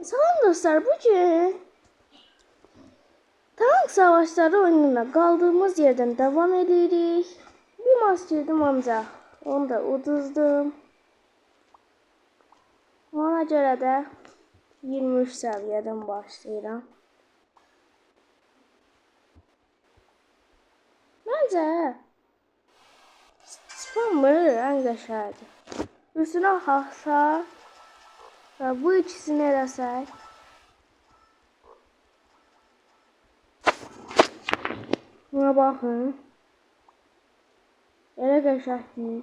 Salam dostlar, bugün Tank Savaşları oyununa kaldığımız yerden devam edirik. Bir maç girdim ancaq onu da uduzdum. Ona görə də 23 səviyyədən başlayıram. Məncə spammer ən qəşəngdir. Üstünə hasar və bu ikisini eləsək buna baxın. Elə qəşəngdir.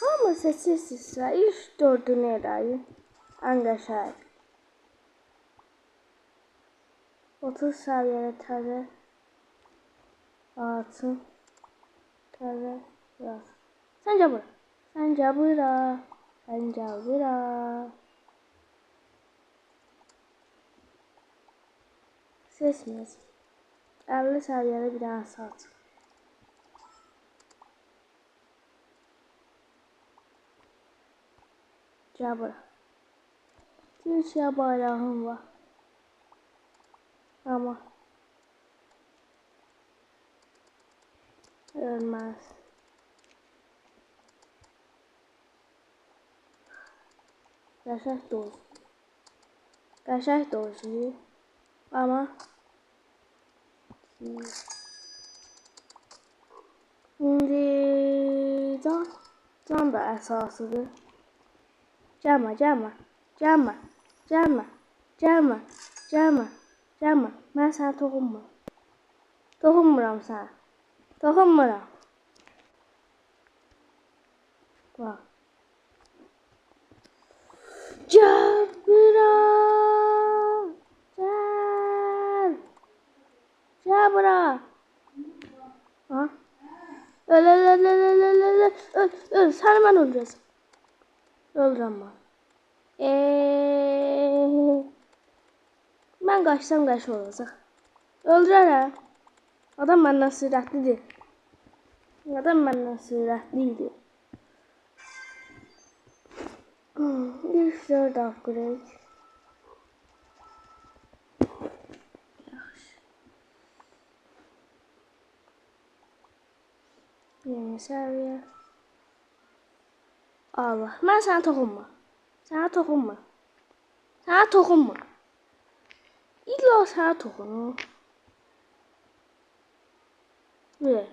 Hamı seçirsinizsə ilk 4-ünü eləyim. Ən qəşəng. 30 səviyyəli təzə açın. Təzə yaz. Səncə bura. Səncə bura. Səncə bura. Seçməyəcəm. 50 səviyyəli bir dənə saç. Gəl bura. Türkiyə bayrağım var. Ama ölmez. Qəşəng doz. Qəşəng dozuyur. Ama indi can da əsasıdır. Gəlmə, gəlmə, gəlmə, gəlmə, gəlmə, gəlmə, gəlmə. Mən sənə toxunmuram. Toxunmuram sənə. Toxunmuram. Bax. Gəl bura. Gəl. Gəl bura. Ha? Öl. Səni mən öldürəcəm. Öldürəm mən. Mən qaçsam qaç olacaq. Öldürərəm. Adam məndən sürətlidir. Adam məndən sürətlidir. İlk 4 upgrade. Yaxşı. Yeni səviyyə. Allah. Mən sənə toxunma. Sənə toxunma. Sənə toxunma. İlla sənə toxunur. Ver.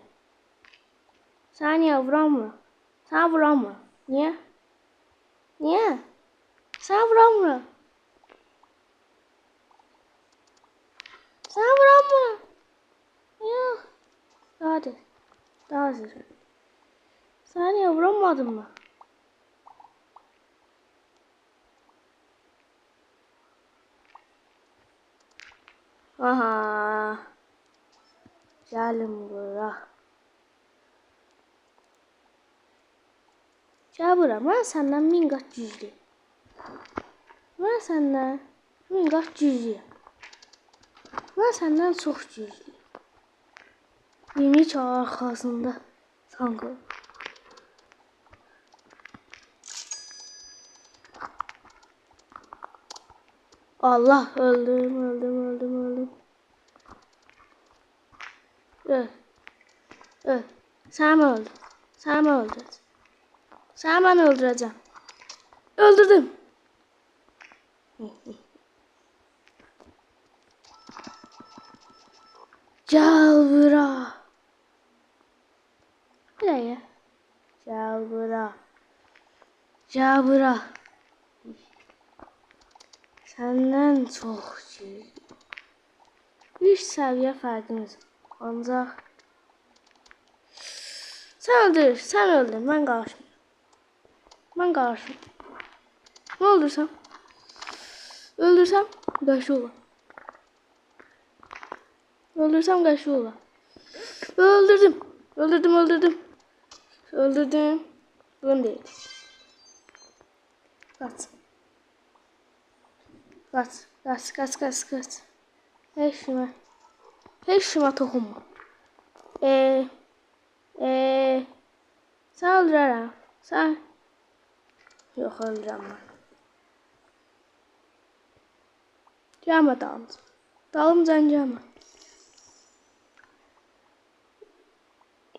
Sənə niyə vuramıram? Sənə vuramıram. Niyə? Niyə? Sənə vuramıram. Sənə vuramıram. Yox. Daha zirə. Sənə niyə vuramadım mı? Aha. Gəlin bura. Gəl bura. Mən səndən 1000 qat güclüyəm. Mən səndən 1000 qat güclüyəm. Mən səndən çox güclüyəm. Yemiş arxasında sanki. Allah, öldüm. Öl. Sen mi öldün? Sen mi öldürdün? Sen ben öldüreceğim. Öldürdüm. Gel bura. Buraya. Gel bura. Gel bura. Senden çok güzel. 3 seviye farkımız. Ancak sen öldür, ben karşım. Ne öldürsem? Öldürsem kaşı ola. Öldürsem kaşı ola. Öldürdüm. Bunun değil. Kaç. Heç şuna toxunma. Sen öldürürüm. Sen. Yok öldürürüm ben. Gelme dalımca. Dalımca gelme.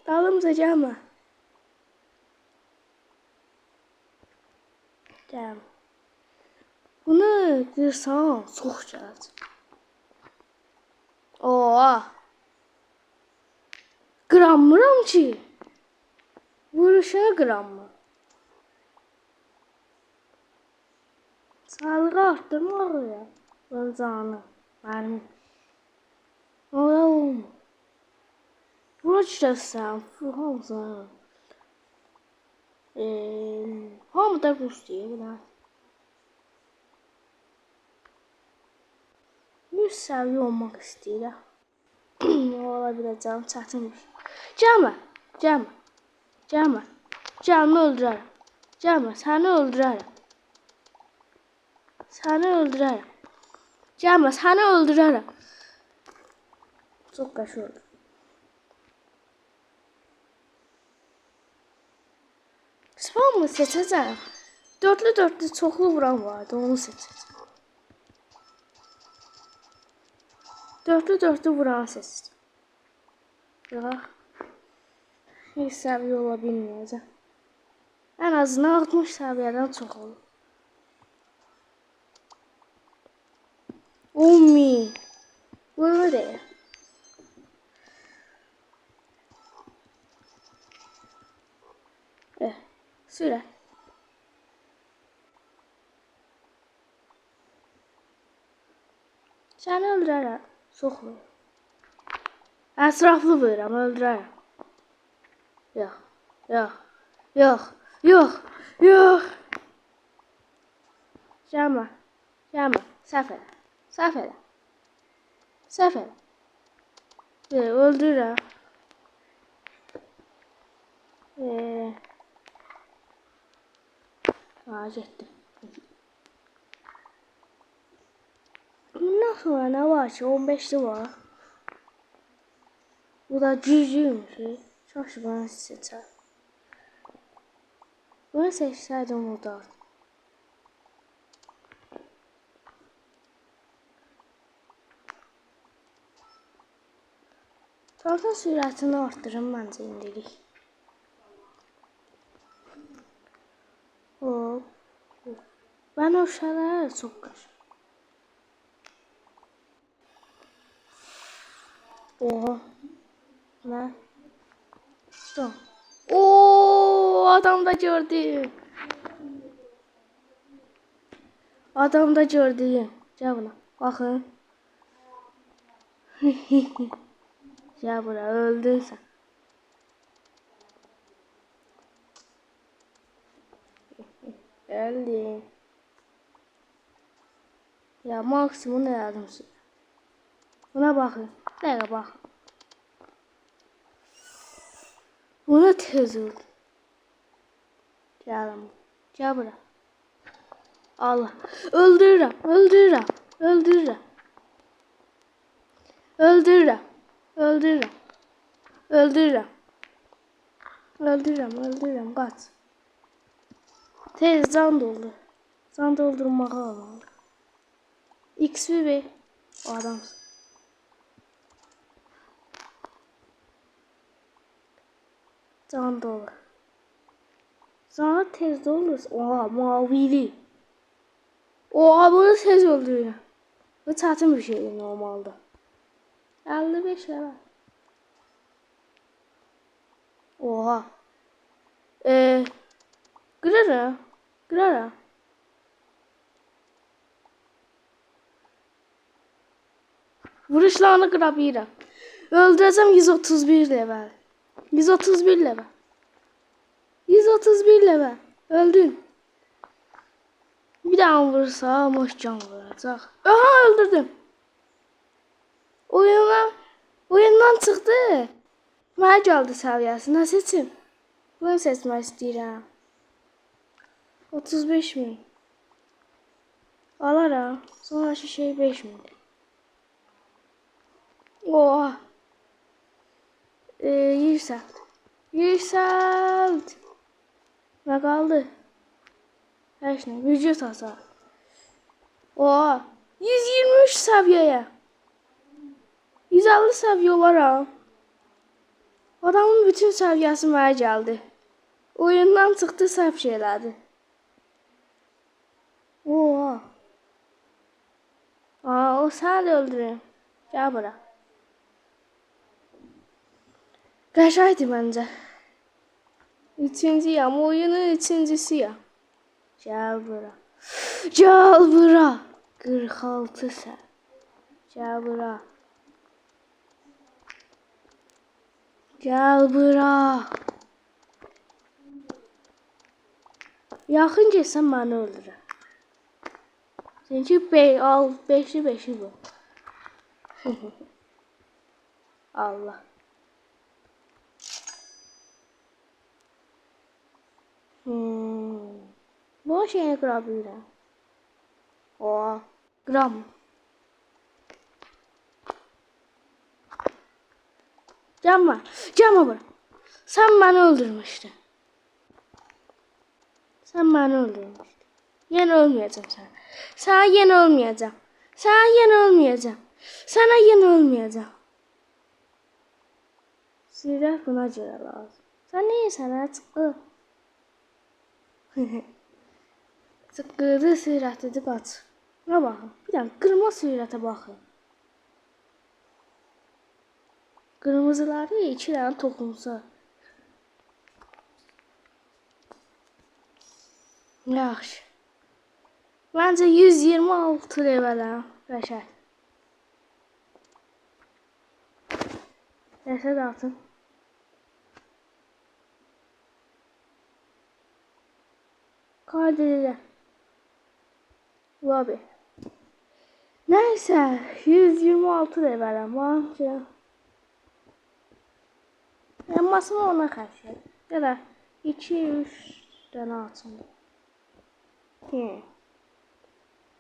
Dalımca gelme. Gelme. Bunu kırsan çok gələcək. Oha. Qıramıram ki. Vuruşa qıramı. Sağlığı arttırmaq ya. Canı. Mənim. Oğlum. Buna düşərsən. Hamısı. Hamı da qüstüyə bilər. 100 səviyyə olmaq istəyirəm. Ola biləcəm, çətinmiş. Gəlmə, gəlmə, gəlmə. Gəlmə öldürərəm. Gəlmə, səni öldürərəm. Səni öldürərəm. Gəlmə, səni öldürərəm. Çox qəşəng oldu. Spamı seçəcəm. Dörtlü çoxlu vuran vardı, onu seçəcəm. Dörtlü vuran seçdim. Yox. Heç səviyyə ola bilməyəcəm. Ən azından 60 səviyyədən çox olur. 10.000. Bunu deyək. Sürət. Səni öldürərəm. Çox vurur. Ətraflı vururam, öldürərəm. Yox, yox, yox, yox, yox. Gəlmə, gəlmə, səhv elə, səhv elə. Səhv elə. Öldürürəm. Getdim. Bundan sonra ne var ki? 15'li var. Bu da cücüymüş. Çok bana seçer. Bunu seçseydim orada. Tartın sürətini arttırım bence indilik. Hop. Ben o şeylere çok kaçım. Oha. Ne? Tamam. Oo, adam da gördüm. Adam da gördüm. Gel buna. Bakın. Gel buraya, öldün sen. Öldüm. Ya maksimum ne lazım size? Buna bakın. Nereye bak. Buna tez oldu. Gel ama. Gel buraya. Allah. Öldürürüm. Öldürürüm. Öldürürüm. Öldürürüm. Öldürürüm. Öldürürüm. Öldürürüm. Öldürürüm. Kaç. Tez can doldu. Can doldurmağa alalım. XP o adam. Can dolu. Sana tez dolur. Oha mavili. Oha bunu tez öldürüyor. Bu çətin bir şey normalde. 55 lira. Oha. Kırarım. Kırarım. Vuruşlarını kırabilirim. Öldüreceğim 131 level. 131 level. 131 level. Öldün. Bir daha vursam hoş can vuracak. Aha öldürdüm. Oyundan çıktı. Mənə gəldi səviyyəsinə seçim. Bunu seçmək istəyirəm. 35.000. Alaram. Sonraki şey 5.000. Oha. Yiyirsən. Yükselt. Ne kaldı? Her şey vücut hasar. Oha. 123 seviyeye. 150 seviye olarak. Adamın bütün seviyesi mənə gəldi. Oyundan çıxdı, səhv şeylədi. Oha. O səni öldüreyim. Gəl bura. Qəşaydı məncə. Üçüncüyəm, oyunun üçüncüsüyəm. Gəl bura. Gəl bura. 46 sən. Gəl bura. Gəl bura. Yaxın gəlsən məni öldürər. Çünki 5'i bu. Allah. Bu şeyi qırabilirəm. Oha. Qıram. Gelme. Gelme bura. Sen beni öldürmüştün. Sen beni öldürmüştün. Yine ölmeyeceğim sana. Sana yine ölmeyeceğim. Sana yine ölmeyeceğim. Sana yine ölmeyeceğim. Silah buna göre lazım. Sen niye sana çıktı? Çıkkıdı sürətədir qaç. Buna baxın. Bir dənə qırma sürətə baxın. Qırmızıları 2 dənə toxunsa. Yaxşı. Məncə 126 leveləm. Qəşəng. Nəsə atın. Kaydedilir. Lobby. Neyse 126 leveləm. Məncə. Elmasını ona karşı. Ya da 2-3 tane atın.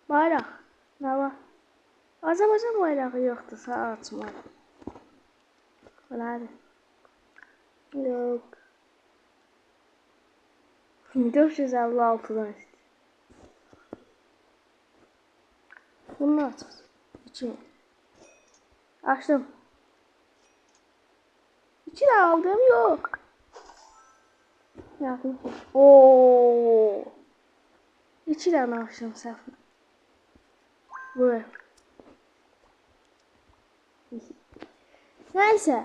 Bayrak. Ne var? Azerbaycan bayrağı yoktu. Sağ atma. Hadi. Yok. 456'dan işte. Bunu atacağız. İçine. Açtım. İçine aldım yok. Yapayım. Oo. İçine ne açtım sen? Buraya. Neyse.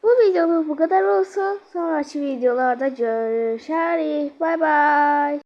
Bu videoluk bu kadar olsun. Sonraki videolarda görüşürüz. Bye bye.